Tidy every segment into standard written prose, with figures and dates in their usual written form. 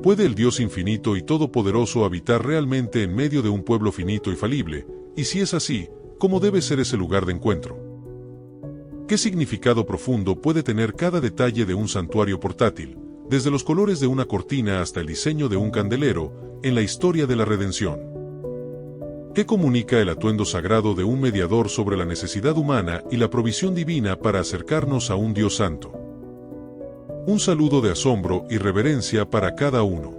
¿Puede el Dios infinito y todopoderoso habitar realmente en medio de un pueblo finito y falible? Y si es así, ¿cómo debe ser ese lugar de encuentro? ¿Qué significado profundo puede tener cada detalle de un santuario portátil, desde los colores de una cortina hasta el diseño de un candelero, en la historia de la redención? ¿Qué comunica el atuendo sagrado de un mediador sobre la necesidad humana y la provisión divina para acercarnos a un Dios santo? Un saludo de asombro y reverencia para cada uno.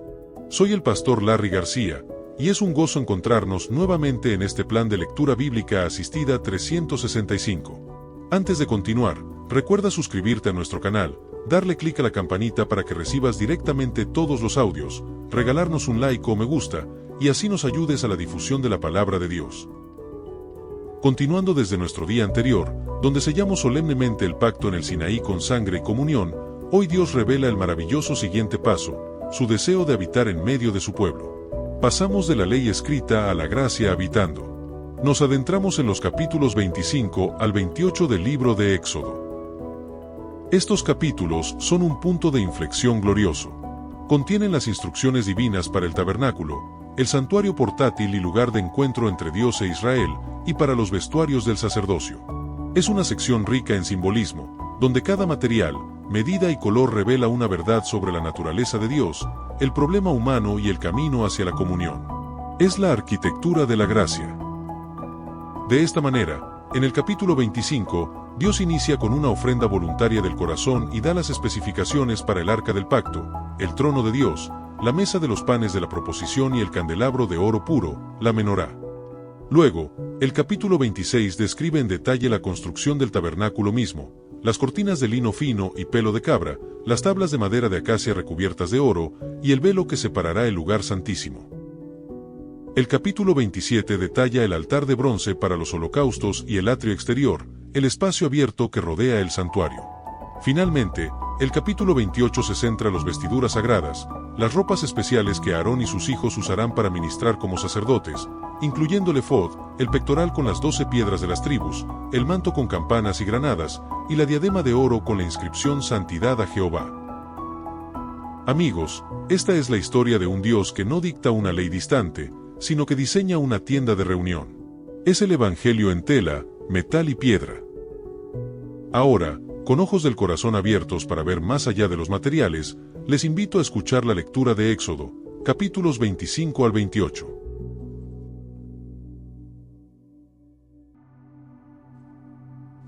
Soy el pastor Larry García, y es un gozo encontrarnos nuevamente en este plan de lectura bíblica asistida 365. Antes de continuar, recuerda suscribirte a nuestro canal, darle clic a la campanita para que recibas directamente todos los audios, regalarnos un like o me gusta, y así nos ayudes a la difusión de la palabra de Dios. Continuando desde nuestro día anterior, donde sellamos solemnemente el pacto en el Sinaí con sangre y comunión, hoy Dios revela el maravilloso siguiente paso, su deseo de habitar en medio de su pueblo. Pasamos de la ley escrita a la gracia habitando. Nos adentramos en los capítulos 25 al 28 del libro de Éxodo. Estos capítulos son un punto de inflexión glorioso. Contienen las instrucciones divinas para el tabernáculo, el santuario portátil y lugar de encuentro entre Dios e Israel, y para los vestuarios del sacerdocio. Es una sección rica en simbolismo, donde cada material, medida y color revela una verdad sobre la naturaleza de Dios, el problema humano y el camino hacia la comunión. Es la arquitectura de la gracia. De esta manera, en el capítulo 25, Dios inicia con una ofrenda voluntaria del corazón y da las especificaciones para el arca del pacto, el trono de Dios, la mesa de los panes de la proposición y el candelabro de oro puro, la menorá. Luego, el capítulo 26 describe en detalle la construcción del tabernáculo mismo, las cortinas de lino fino y pelo de cabra, las tablas de madera de acacia recubiertas de oro, y el velo que separará el lugar santísimo. El capítulo 27 detalla el altar de bronce para los holocaustos y el atrio exterior, el espacio abierto que rodea el santuario. Finalmente, el capítulo 28 se centra en las vestiduras sagradas, las ropas especiales que Aarón y sus hijos usarán para ministrar como sacerdotes, incluyendo el efod, el pectoral con las 12 piedras de las tribus, el manto con campanas y granadas, y la diadema de oro con la inscripción Santidad a Jehová. Amigos, esta es la historia de un Dios que no dicta una ley distante, sino que diseña una tienda de reunión. Es el Evangelio en tela, metal y piedra. Ahora, con ojos del corazón abiertos para ver más allá de los materiales, les invito a escuchar la lectura de Éxodo, capítulos 25 al 28.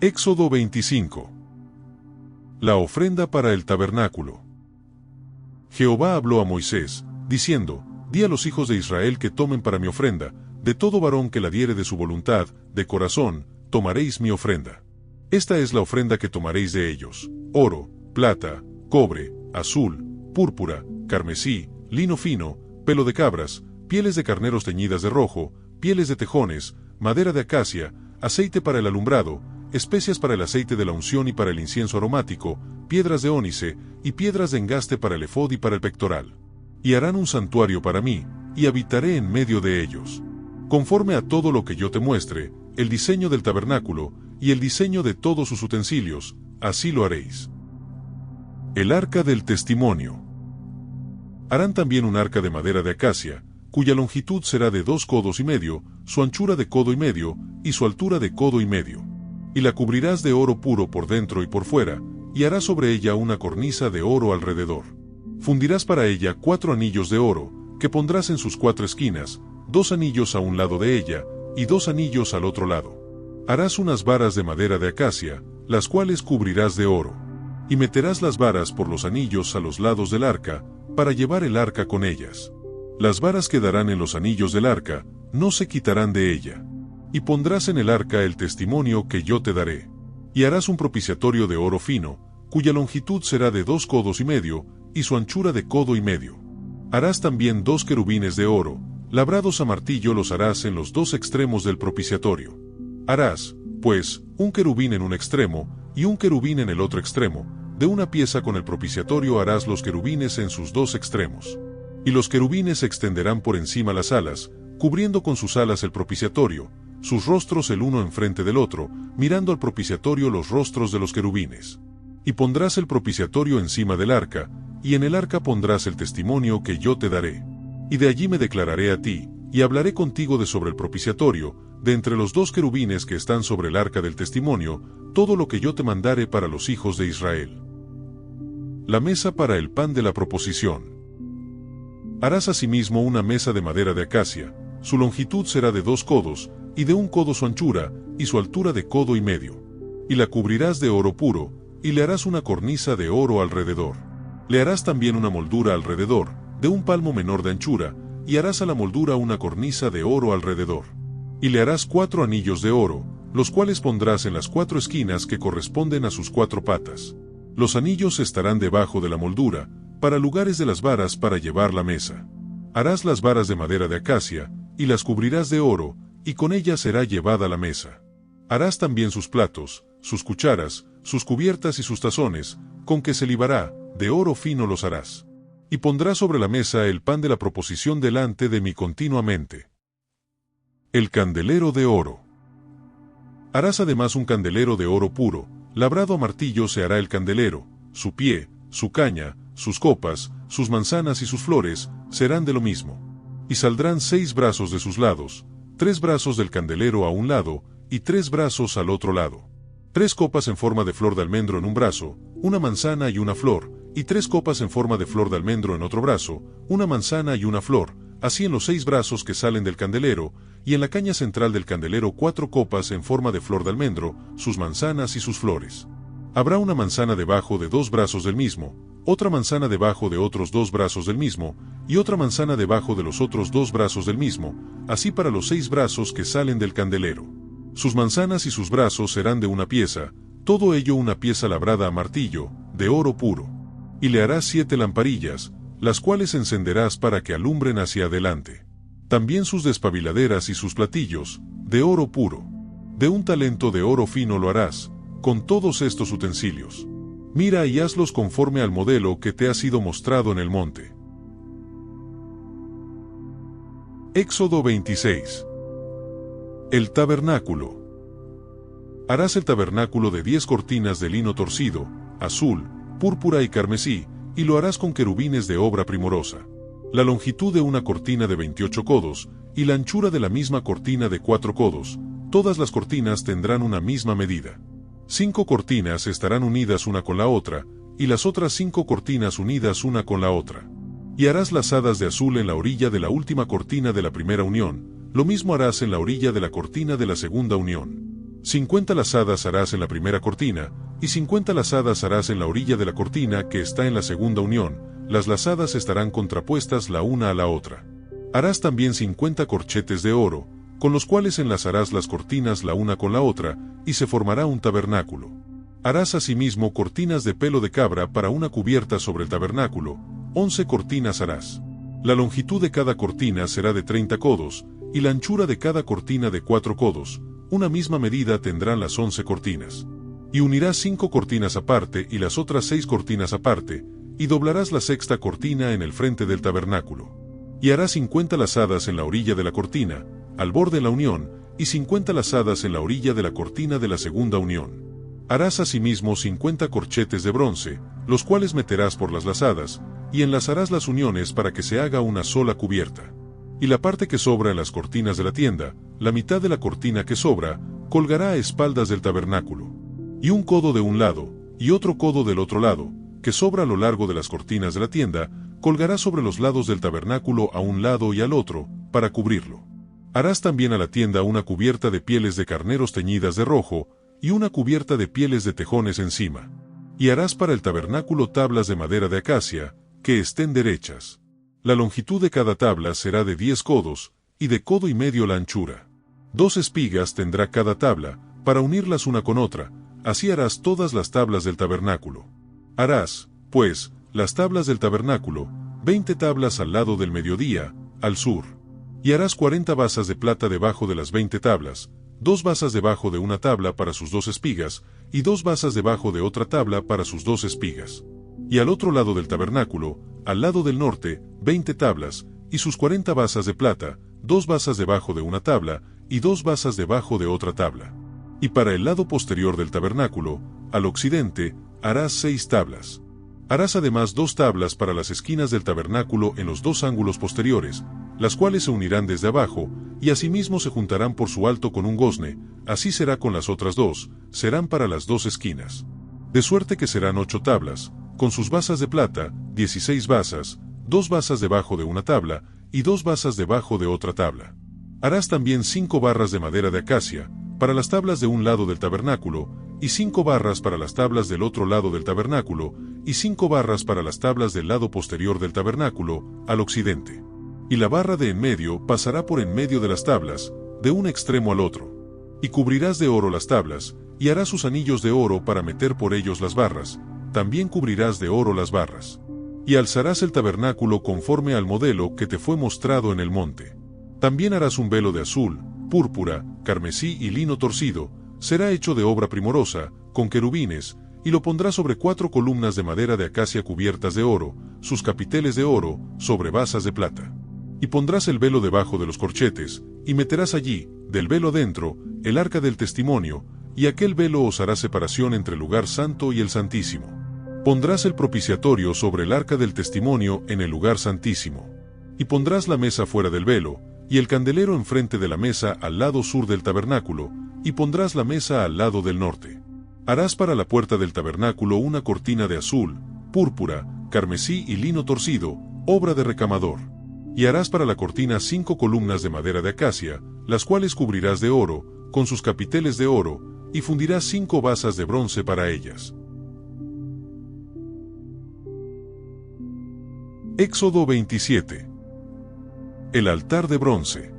Éxodo 25. La ofrenda para el tabernáculo. Jehová habló a Moisés, diciendo: Di a los hijos de Israel que tomen para mi ofrenda, de todo varón que la diere de su voluntad, de corazón, tomaréis mi ofrenda. Esta es la ofrenda que tomaréis de ellos: oro, plata, cobre, azul, púrpura, carmesí, lino fino, pelo de cabras, pieles de carneros teñidas de rojo, pieles de tejones, madera de acacia, aceite para el alumbrado, especias para el aceite de la unción y para el incienso aromático, piedras de ónice, y piedras de engaste para el efod y para el pectoral. Y harán un santuario para mí, y habitaré en medio de ellos. Conforme a todo lo que yo te muestre, el diseño del tabernáculo, y el diseño de todos sus utensilios, así lo haréis. El arca del testimonio. Harán también un arca de madera de acacia, cuya longitud será de 2 codos y medio, su anchura de codo y medio, y su altura de codo y medio. Y la cubrirás de oro puro por dentro y por fuera, y harás sobre ella una cornisa de oro alrededor. Fundirás para ella 4 anillos de oro, que pondrás en sus 4 esquinas, 2 anillos a un lado de ella, y 2 anillos al otro lado. Harás unas varas de madera de acacia, las cuales cubrirás de oro. Y meterás las varas por los anillos a los lados del arca, para llevar el arca con ellas. Las varas quedarán en los anillos del arca, no se quitarán de ella. Y pondrás en el arca el testimonio que yo te daré. Y harás un propiciatorio de oro fino, cuya longitud será de 2 codos y medio, y su anchura de codo y medio. Harás también 2 querubines de oro, labrados a martillo los harás en los 2 extremos del propiciatorio. Harás, pues, un querubín en un extremo, y un querubín en el otro extremo, de una pieza con el propiciatorio harás los querubines en sus 2 extremos. Y los querubines se extenderán por encima las alas, cubriendo con sus alas el propiciatorio, sus rostros el uno enfrente del otro, mirando al propiciatorio los rostros de los querubines. Y pondrás el propiciatorio encima del arca, y en el arca pondrás el testimonio que yo te daré. Y de allí me declararé a ti, y hablaré contigo de sobre el propiciatorio, de entre los dos querubines que están sobre el arca del testimonio, todo lo que yo te mandare para los hijos de Israel. La mesa para el pan de la proposición. Harás asimismo una mesa de madera de acacia, su longitud será de 2 codos, y de 1 codo su anchura, y su altura de codo y medio. Y la cubrirás de oro puro, y le harás una cornisa de oro alrededor. Le harás también una moldura alrededor, de 1 palmo menor de anchura, y harás a la moldura una cornisa de oro alrededor. Y le harás 4 anillos de oro, los cuales pondrás en las 4 esquinas que corresponden a sus 4 patas. Los anillos estarán debajo de la moldura, para lugares de las varas para llevar la mesa. Harás las varas de madera de acacia, y las cubrirás de oro, y con ellas será llevada la mesa. Harás también sus platos, sus cucharas, sus cubiertas y sus tazones, con que se libará, de oro fino los harás. Y pondrás sobre la mesa el pan de la proposición delante de mí continuamente. El candelero de oro. Harás además un candelero de oro puro, labrado a martillo se hará el candelero, su pie, su caña, sus copas, sus manzanas y sus flores, serán de lo mismo. Y saldrán 6 brazos de sus lados, 3 brazos del candelero a un lado, y 3 brazos al otro lado. 3 copas en forma de flor de almendro en un brazo, una manzana y una flor, y 3 copas en forma de flor de almendro en otro brazo, una manzana y una flor, así en los 6 brazos que salen del candelero, y en la caña central del candelero 4 copas en forma de flor de almendro, sus manzanas y sus flores. Habrá una manzana debajo de 2 brazos del mismo, otra manzana debajo de otros 2 brazos del mismo, y otra manzana debajo de los otros 2 brazos del mismo, así para los 6 brazos que salen del candelero. Sus manzanas y sus brazos serán de una pieza, todo ello una pieza labrada a martillo, de oro puro. Y le harás 7 lamparillas, las cuales encenderás para que alumbren hacia adelante. También sus despabiladeras y sus platillos, de oro puro. De 1 talento de oro fino lo harás, con todos estos utensilios. Mira y hazlos conforme al modelo que te ha sido mostrado en el monte. Éxodo 26. El tabernáculo. Harás el tabernáculo de 10 cortinas de lino torcido, azul, púrpura y carmesí, y lo harás con querubines de obra primorosa. La longitud de una cortina de 28 codos, y la anchura de la misma cortina de 4 codos, todas las cortinas tendrán una misma medida. 5 cortinas estarán unidas una con la otra, y las otras 5 cortinas unidas una con la otra. Y harás lazadas de azul en la orilla de la última cortina de la primera unión, lo mismo harás en la orilla de la cortina de la segunda unión. 50 lazadas harás en la primera cortina, y 50 lazadas harás en la orilla de la cortina que está en la segunda unión, las lazadas estarán contrapuestas la una a la otra. Harás también 50 corchetes de oro, con los cuales enlazarás las cortinas la una con la otra, y se formará un tabernáculo. Harás asimismo cortinas de pelo de cabra para una cubierta sobre el tabernáculo, 11 cortinas harás. La longitud de cada cortina será de 30 codos, y la anchura de cada cortina de 4 codos, una misma medida tendrán las 11 cortinas. Y unirás 5 cortinas aparte y las otras 6 cortinas aparte, y doblarás la sexta cortina en el frente del tabernáculo. Y harás 50 lazadas en la orilla de la cortina, al borde de la unión, y 50 lazadas en la orilla de la cortina de la segunda unión. Harás asimismo 50 corchetes de bronce, los cuales meterás por las lazadas, y enlazarás las uniones para que se haga una sola cubierta. Y la parte que sobra en las cortinas de la tienda, la mitad de la cortina que sobra, colgará a espaldas del tabernáculo. Y 1 codo de un lado, y otro codo del otro lado, que sobra a lo largo de las cortinas de la tienda, colgará sobre los lados del tabernáculo a un lado y al otro, para cubrirlo. Harás también a la tienda una cubierta de pieles de carneros teñidas de rojo, y una cubierta de pieles de tejones encima. Y harás para el tabernáculo tablas de madera de acacia, que estén derechas. La longitud de cada tabla será de 10 codos, y de codo y medio la anchura. 2 espigas tendrá cada tabla, para unirlas una con otra, así harás todas las tablas del tabernáculo. Harás, pues, las tablas del tabernáculo, 20 tablas al lado del mediodía, al sur. Y harás 40 basas de plata debajo de las 20 tablas, 2 basas debajo de una tabla para sus 2 espigas, y 2 basas debajo de otra tabla para sus 2 espigas. Y al otro lado del tabernáculo, al lado del norte, 20 tablas, y sus 40 basas de plata, 2 basas debajo de una tabla, y 2 basas debajo de otra tabla. Y para el lado posterior del tabernáculo, al occidente, harás 6 tablas. Harás además 2 tablas para las esquinas del tabernáculo en los 2 ángulos posteriores, las cuales se unirán desde abajo, y asimismo se juntarán por su alto con un gozne, así será con las otras 2, serán para las 2 esquinas. De suerte que serán 8 tablas, con sus basas de plata, 16 basas, 2 basas debajo de una tabla, y 2 basas debajo de otra tabla. Harás también 5 barras de madera de acacia, para las tablas de un lado del tabernáculo, y 5 barras para las tablas del otro lado del tabernáculo, y 5 barras para las tablas del lado posterior del tabernáculo, al occidente. Y la barra de en medio pasará por en medio de las tablas, de un extremo al otro. Y cubrirás de oro las tablas, y harás sus anillos de oro para meter por ellos las barras, también cubrirás de oro las barras. Y alzarás el tabernáculo conforme al modelo que te fue mostrado en el monte. También harás un velo de azul, púrpura, carmesí y lino torcido, será hecho de obra primorosa, con querubines, y lo pondrás sobre 4 columnas de madera de acacia cubiertas de oro, sus capiteles de oro, sobre basas de plata. Y pondrás el velo debajo de los corchetes, y meterás allí, del velo adentro, el arca del testimonio, y aquel velo os hará separación entre el lugar santo y el santísimo. Pondrás el propiciatorio sobre el arca del testimonio en el lugar santísimo. Y pondrás la mesa fuera del velo, y el candelero enfrente de la mesa al lado sur del tabernáculo, y pondrás la mesa al lado del norte. Harás para la puerta del tabernáculo una cortina de azul, púrpura, carmesí y lino torcido, obra de recamador. Y harás para la cortina 5 columnas de madera de acacia, las cuales cubrirás de oro, con sus capiteles de oro, y fundirás 5 basas de bronce para ellas. Éxodo 27. El altar de bronce.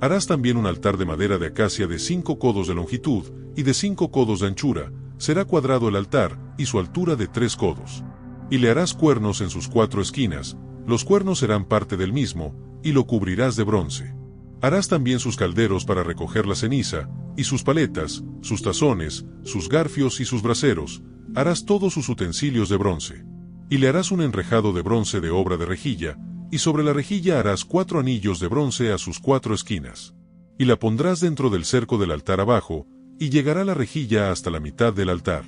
Harás también un altar de madera de acacia de 5 codos de longitud y de 5 codos de anchura, será cuadrado el altar, y su altura de 3 codos. Y le harás cuernos en sus 4 esquinas, los cuernos serán parte del mismo, y lo cubrirás de bronce. Harás también sus calderos para recoger la ceniza, y sus paletas, sus tazones, sus garfios y sus braseros, harás todos sus utensilios de bronce. Y le harás un enrejado de bronce de obra de rejilla, y sobre la rejilla harás 4 anillos de bronce a sus 4 esquinas. Y la pondrás dentro del cerco del altar abajo, y llegará la rejilla hasta la mitad del altar.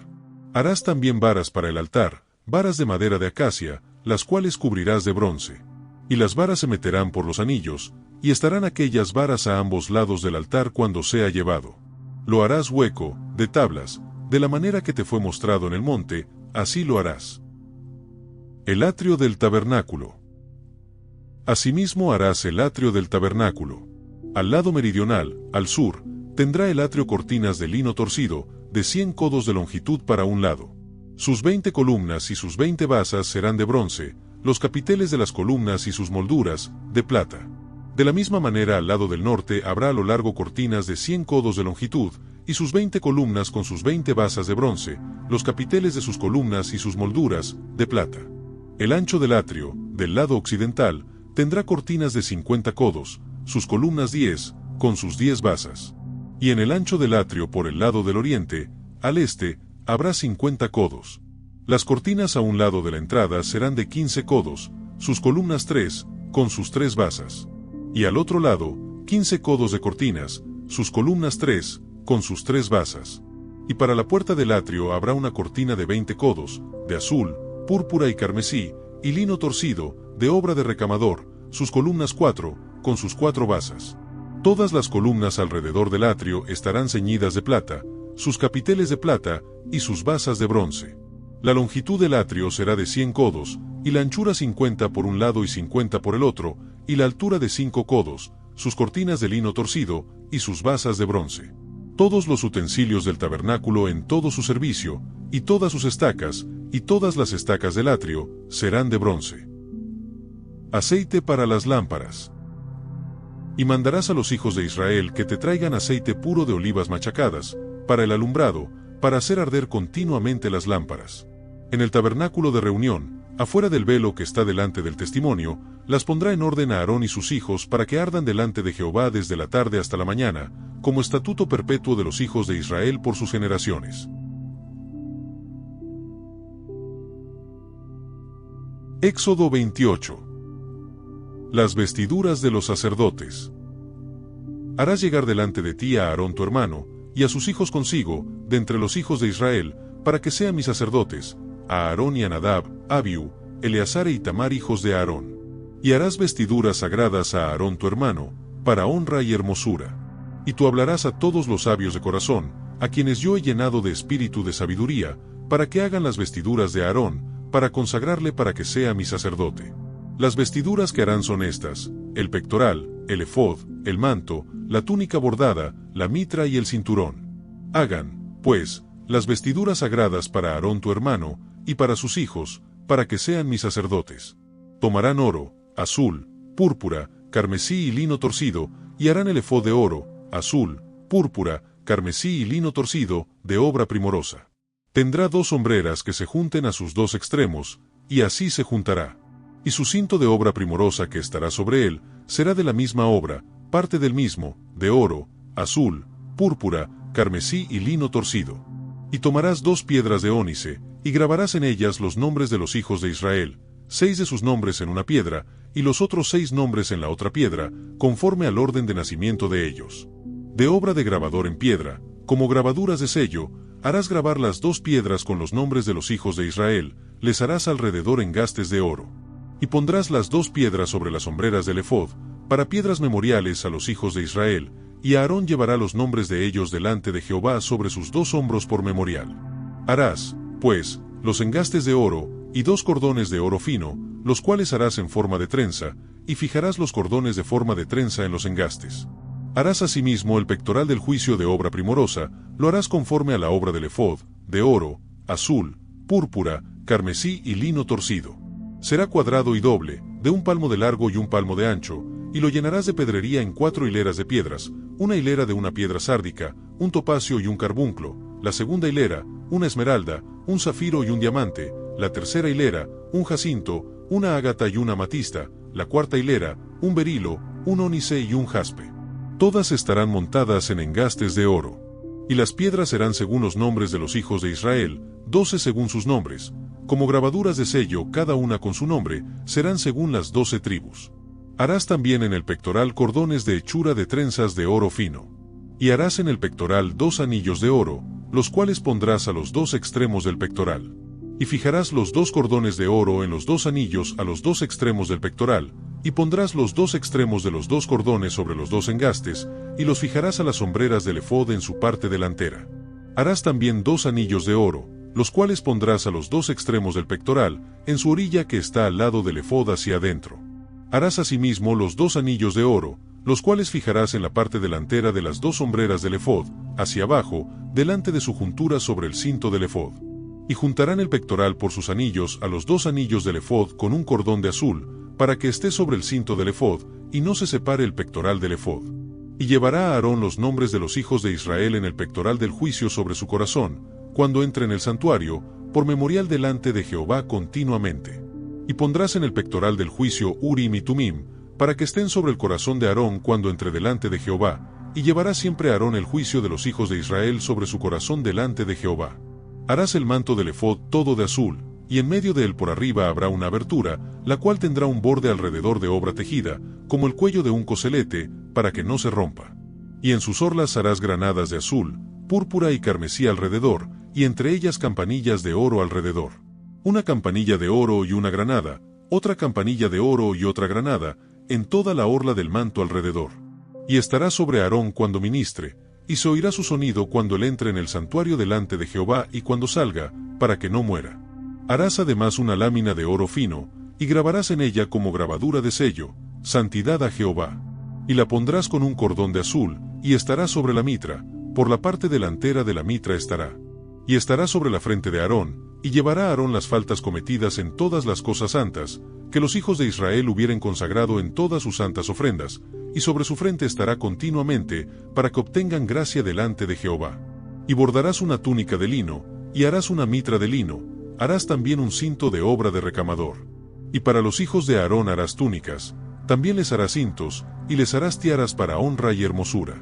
Harás también varas para el altar, varas de madera de acacia, las cuales cubrirás de bronce. Y las varas se meterán por los anillos, y estarán aquellas varas a ambos lados del altar cuando sea llevado. Lo harás hueco, de tablas, de la manera que te fue mostrado en el monte, así lo harás. El atrio del tabernáculo. Asimismo harás el atrio del tabernáculo. Al lado meridional, al sur, tendrá el atrio cortinas de lino torcido, de 100 codos de longitud para un lado. Sus 20 columnas y sus 20 basas serán de bronce, los capiteles de las columnas y sus molduras, de plata. De la misma manera al lado del norte habrá a lo largo cortinas de 100 codos de longitud, y sus 20 columnas con sus 20 basas de bronce, los capiteles de sus columnas y sus molduras, de plata. El ancho del atrio, del lado occidental, tendrá cortinas de 50 codos, sus columnas 10, con sus 10 basas. Y en el ancho del atrio por el lado del oriente, al este, habrá 50 codos. Las cortinas a un lado de la entrada serán de 15 codos, sus columnas 3, con sus 3 basas. Y al otro lado, 15 codos de cortinas, sus columnas 3, con sus 3 basas. Y para la puerta del atrio habrá una cortina de 20 codos, de azul, púrpura y carmesí, y lino torcido, de obra de recamador, sus columnas 4, con sus 4 basas. Todas las columnas alrededor del atrio estarán ceñidas de plata, sus capiteles de plata, y sus basas de bronce. La longitud del atrio será de 100 codos, y la anchura 50 por un lado y 50 por el otro, y la altura de 5 codos, sus cortinas de lino torcido, y sus basas de bronce. Todos los utensilios del tabernáculo en todo su servicio, y todas sus estacas, y todas las estacas del atrio, serán de bronce. Aceite para las lámparas. Y mandarás a los hijos de Israel que te traigan aceite puro de olivas machacadas, para el alumbrado, para hacer arder continuamente las lámparas. En el tabernáculo de reunión, afuera del velo que está delante del testimonio, las pondrá en orden a Aarón y sus hijos para que ardan delante de Jehová desde la tarde hasta la mañana, como estatuto perpetuo de los hijos de Israel por sus generaciones. Éxodo 28. Las vestiduras de los sacerdotes. Harás llegar delante de ti a Aarón tu hermano, y a sus hijos consigo, de entre los hijos de Israel, para que sean mis sacerdotes, a Aarón y a Nadab, Abiú, Eleazar e Itamar hijos de Aarón. Y harás vestiduras sagradas a Aarón tu hermano, para honra y hermosura. Y tú hablarás a todos los sabios de corazón, a quienes yo he llenado de espíritu de sabiduría, para que hagan las vestiduras de Aarón, para consagrarle para que sea mi sacerdote. Las vestiduras que harán son estas: el pectoral, el efod, el manto, la túnica bordada, la mitra y el cinturón. Hagan, pues, las vestiduras sagradas para Aarón tu hermano, y para sus hijos, para que sean mis sacerdotes. Tomarán oro, azul, púrpura, carmesí y lino torcido, y harán el efod de oro, azul, púrpura, carmesí y lino torcido, de obra primorosa. Tendrá 2 hombreras que se junten a sus 2 extremos, y así se juntará. Y su cinto de obra primorosa que estará sobre él, será de la misma obra, parte del mismo, de oro, azul, púrpura, carmesí y lino torcido. Y tomarás 2 piedras de ónice, y grabarás en ellas los nombres de los hijos de Israel, 6 de sus nombres en una piedra, y los otros 6 nombres en la otra piedra, conforme al orden de nacimiento de ellos. De obra de grabador en piedra, como grabaduras de sello, harás grabar las 2 piedras con los nombres de los hijos de Israel, les harás alrededor engastes de oro. Y pondrás las 2 piedras sobre las hombreras del efod, para piedras memoriales a los hijos de Israel, y Aarón llevará los nombres de ellos delante de Jehová sobre sus 2 hombros por memorial. Harás, pues, los engastes de oro, y 2 cordones de oro fino, los cuales harás en forma de trenza, y fijarás los cordones de forma de trenza en los engastes. Harás asimismo el pectoral del juicio de obra primorosa, lo harás conforme a la obra del efod, de oro, azul, púrpura, carmesí y lino torcido. Será cuadrado y doble, de 1 palmo de largo y 1 palmo de ancho, y lo llenarás de pedrería en 4 hileras de piedras, una hilera de una piedra sárdica, un topacio y un carbunclo, la segunda hilera, una esmeralda, un zafiro y un diamante, la tercera hilera, un jacinto, una ágata y una amatista, la cuarta hilera, un berilo, un ónice y un jaspe. Todas estarán montadas en engastes de oro. Y las piedras serán según los nombres de los hijos de Israel, 12 según sus nombres, como grabaduras de sello cada una con su nombre, serán según las 12 tribus. Harás también en el pectoral cordones de hechura de trenzas de oro fino. Y harás en el pectoral 2 anillos de oro, los cuales pondrás a los 2 extremos del pectoral. Y fijarás los 2 cordones de oro en los 2 anillos a los 2 extremos del pectoral, y pondrás los 2 extremos de los 2 cordones sobre los 2 engastes, y los fijarás a las hombreras del efod en su parte delantera. Harás también 2 anillos de oro, los cuales pondrás a los 2 extremos del pectoral, en su orilla que está al lado del efod hacia adentro. Harás asimismo los 2 anillos de oro, los cuales fijarás en la parte delantera de las 2 hombreras del efod, hacia abajo, delante de su juntura sobre el cinto del efod. Y juntarán el pectoral por sus anillos a los 2 anillos del efod con un cordón de azul, para que esté sobre el cinto del efod, y no se separe el pectoral del efod. Y llevará a Aarón los nombres de los hijos de Israel en el pectoral del juicio sobre su corazón, cuando entre en el santuario, por memorial delante de Jehová continuamente. Y pondrás en el pectoral del juicio Urim y Tumim, para que estén sobre el corazón de Aarón cuando entre delante de Jehová, y llevará siempre a Aarón el juicio de los hijos de Israel sobre su corazón delante de Jehová. Harás el manto del efod todo de azul, y en medio de él por arriba habrá una abertura, la cual tendrá un borde alrededor de obra tejida, como el cuello de un coselete, para que no se rompa. Y en sus orlas harás granadas de azul, púrpura y carmesí alrededor, y entre ellas campanillas de oro alrededor. Una campanilla de oro y una granada, otra campanilla de oro y otra granada, en toda la orla del manto alrededor. Y estará sobre Aarón cuando ministre, y se oirá su sonido cuando él entre en el santuario delante de Jehová y cuando salga, para que no muera. Harás además una lámina de oro fino, y grabarás en ella como grabadura de sello, santidad a Jehová. Y la pondrás con un cordón de azul, y estará sobre la mitra, por la parte delantera de la mitra estará. Y estará sobre la frente de Aarón, y llevará a Aarón las faltas cometidas en todas las cosas santas, que los hijos de Israel hubieren consagrado en todas sus santas ofrendas, y sobre su frente estará continuamente, para que obtengan gracia delante de Jehová. Y bordarás una túnica de lino, y harás una mitra de lino, harás también un cinto de obra de recamador. Y para los hijos de Aarón harás túnicas, también les harás cintos, y les harás tiaras para honra y hermosura.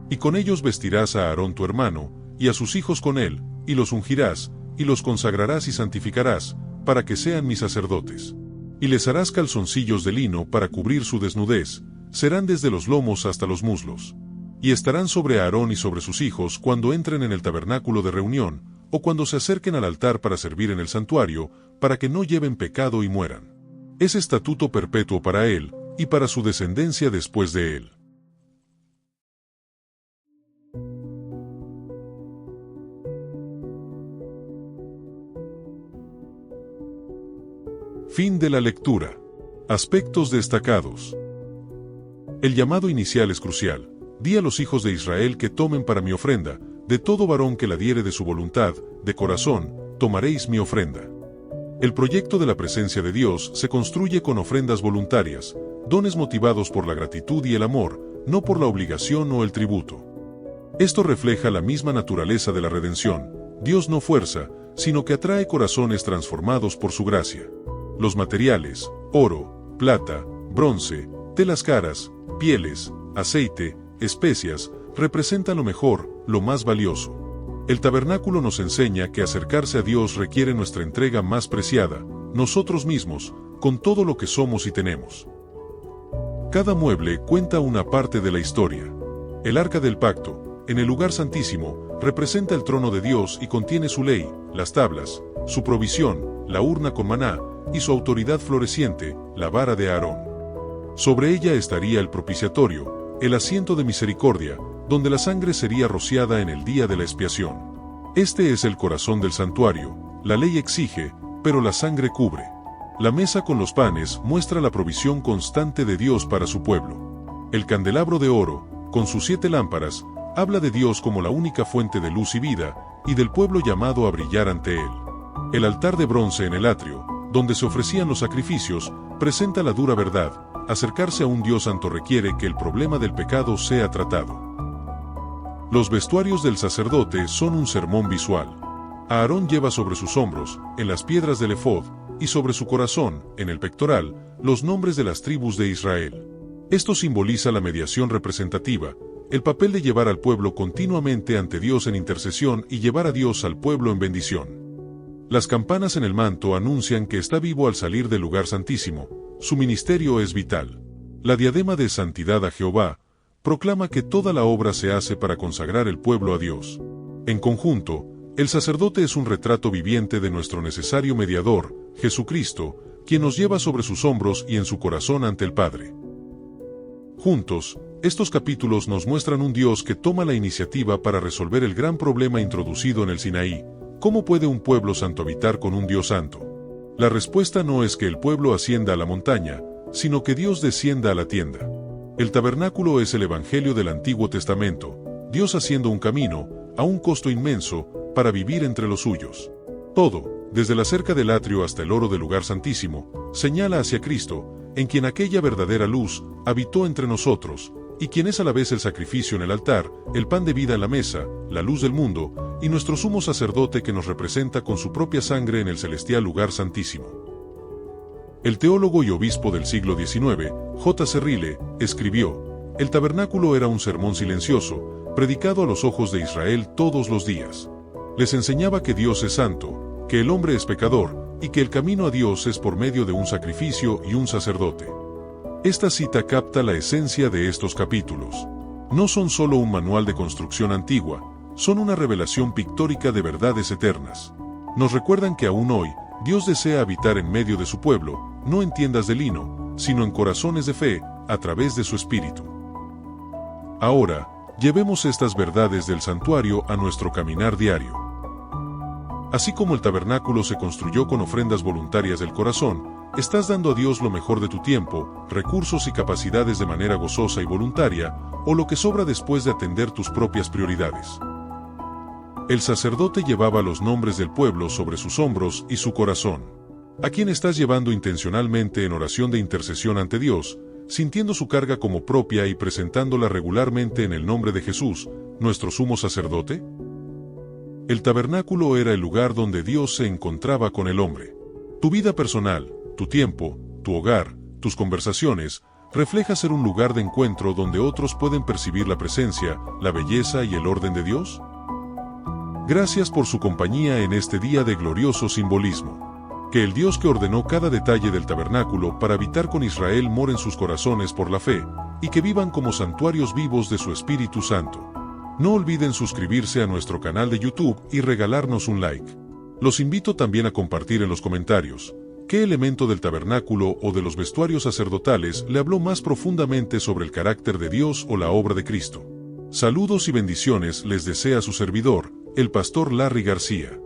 Y con ellos vestirás a Aarón tu hermano, y a sus hijos con él, y los ungirás, y los consagrarás y santificarás, para que sean mis sacerdotes. Y les harás calzoncillos de lino para cubrir su desnudez, serán desde los lomos hasta los muslos. Y estarán sobre Aarón y sobre sus hijos cuando entren en el tabernáculo de reunión, o cuando se acerquen al altar para servir en el santuario, para que no lleven pecado y mueran. Es estatuto perpetuo para él, y para su descendencia después de él. Fin de la lectura. Aspectos destacados. El llamado inicial es crucial. Di a los hijos de Israel que tomen para mi ofrenda, de todo varón que la diere de su voluntad, de corazón, tomaréis mi ofrenda. El proyecto de la presencia de Dios se construye con ofrendas voluntarias, dones motivados por la gratitud y el amor, no por la obligación o el tributo. Esto refleja la misma naturaleza de la redención. Dios no fuerza, sino que atrae corazones transformados por su gracia. Los materiales, oro, plata, bronce, telas caras, pieles, aceite, especias, representan lo mejor, lo más valioso. El tabernáculo nos enseña que acercarse a Dios requiere nuestra entrega más preciada, nosotros mismos, con todo lo que somos y tenemos. Cada mueble cuenta una parte de la historia. El arca del pacto, en el lugar santísimo, representa el trono de Dios y contiene su ley, las tablas, su provisión, la urna con maná, y su autoridad floreciente, la vara de Aarón. Sobre ella estaría el propiciatorio, el asiento de misericordia, donde la sangre sería rociada en el día de la expiación. Este es el corazón del santuario, la ley exige, pero la sangre cubre. La mesa con los panes muestra la provisión constante de Dios para su pueblo. El candelabro de oro, con sus 7 lámparas, habla de Dios como la única fuente de luz y vida, y del pueblo llamado a brillar ante él. El altar de bronce en el atrio, donde se ofrecían los sacrificios, presenta la dura verdad: acercarse a un Dios santo requiere que el problema del pecado sea tratado. Los vestuarios del sacerdote son un sermón visual. Aarón lleva sobre sus hombros, en las piedras del efod, y sobre su corazón, en el pectoral, los nombres de las tribus de Israel. Esto simboliza la mediación representativa, el papel de llevar al pueblo continuamente ante Dios en intercesión y llevar a Dios al pueblo en bendición. Las campanas en el manto anuncian que está vivo al salir del lugar santísimo. Su ministerio es vital. La diadema de santidad a Jehová proclama que toda la obra se hace para consagrar el pueblo a Dios. En conjunto, el sacerdote es un retrato viviente de nuestro necesario mediador, Jesucristo, quien nos lleva sobre sus hombros y en su corazón ante el Padre. Juntos, estos capítulos nos muestran un Dios que toma la iniciativa para resolver el gran problema introducido en el Sinaí: ¿cómo puede un pueblo santo habitar con un Dios santo? La respuesta no es que el pueblo ascienda a la montaña, sino que Dios descienda a la tienda. El tabernáculo es el evangelio del Antiguo Testamento, Dios haciendo un camino, a un costo inmenso, para vivir entre los suyos. Todo, desde la cerca del atrio hasta el oro del lugar santísimo, señala hacia Cristo, en quien aquella verdadera luz habitó entre nosotros, y quien es a la vez el sacrificio en el altar, el pan de vida en la mesa, la luz del mundo, y nuestro sumo sacerdote que nos representa con su propia sangre en el celestial lugar santísimo. El teólogo y obispo del siglo XIX, J.C. Ryle, escribió: el tabernáculo era un sermón silencioso, predicado a los ojos de Israel todos los días. Les enseñaba que Dios es santo, que el hombre es pecador, y que el camino a Dios es por medio de un sacrificio y un sacerdote. Esta cita capta la esencia de estos capítulos. No son solo un manual de construcción antigua, son una revelación pictórica de verdades eternas. Nos recuerdan que aún hoy, Dios desea habitar en medio de su pueblo, no en tiendas de lino, sino en corazones de fe, a través de su Espíritu. Ahora, llevemos estas verdades del santuario a nuestro caminar diario. Así como el tabernáculo se construyó con ofrendas voluntarias del corazón, ¿estás dando a Dios lo mejor de tu tiempo, recursos y capacidades de manera gozosa y voluntaria, o lo que sobra después de atender tus propias prioridades? El sacerdote llevaba los nombres del pueblo sobre sus hombros y su corazón. ¿A quién estás llevando intencionalmente en oración de intercesión ante Dios, sintiendo su carga como propia y presentándola regularmente en el nombre de Jesús, nuestro sumo sacerdote? El tabernáculo era el lugar donde Dios se encontraba con el hombre. Tu vida personal, tu tiempo, tu hogar, tus conversaciones, refleja ser un lugar de encuentro donde otros pueden percibir la presencia, la belleza y el orden de Dios. Gracias por su compañía en este día de glorioso simbolismo. Que el Dios que ordenó cada detalle del tabernáculo para habitar con Israel more en sus corazones por la fe, y que vivan como santuarios vivos de su Espíritu Santo. No olviden suscribirse a nuestro canal de YouTube y regalarnos un like. Los invito también a compartir en los comentarios qué elemento del tabernáculo o de los vestuarios sacerdotales le habló más profundamente sobre el carácter de Dios o la obra de Cristo. Saludos y bendiciones les desea su servidor, el pastor Larry García.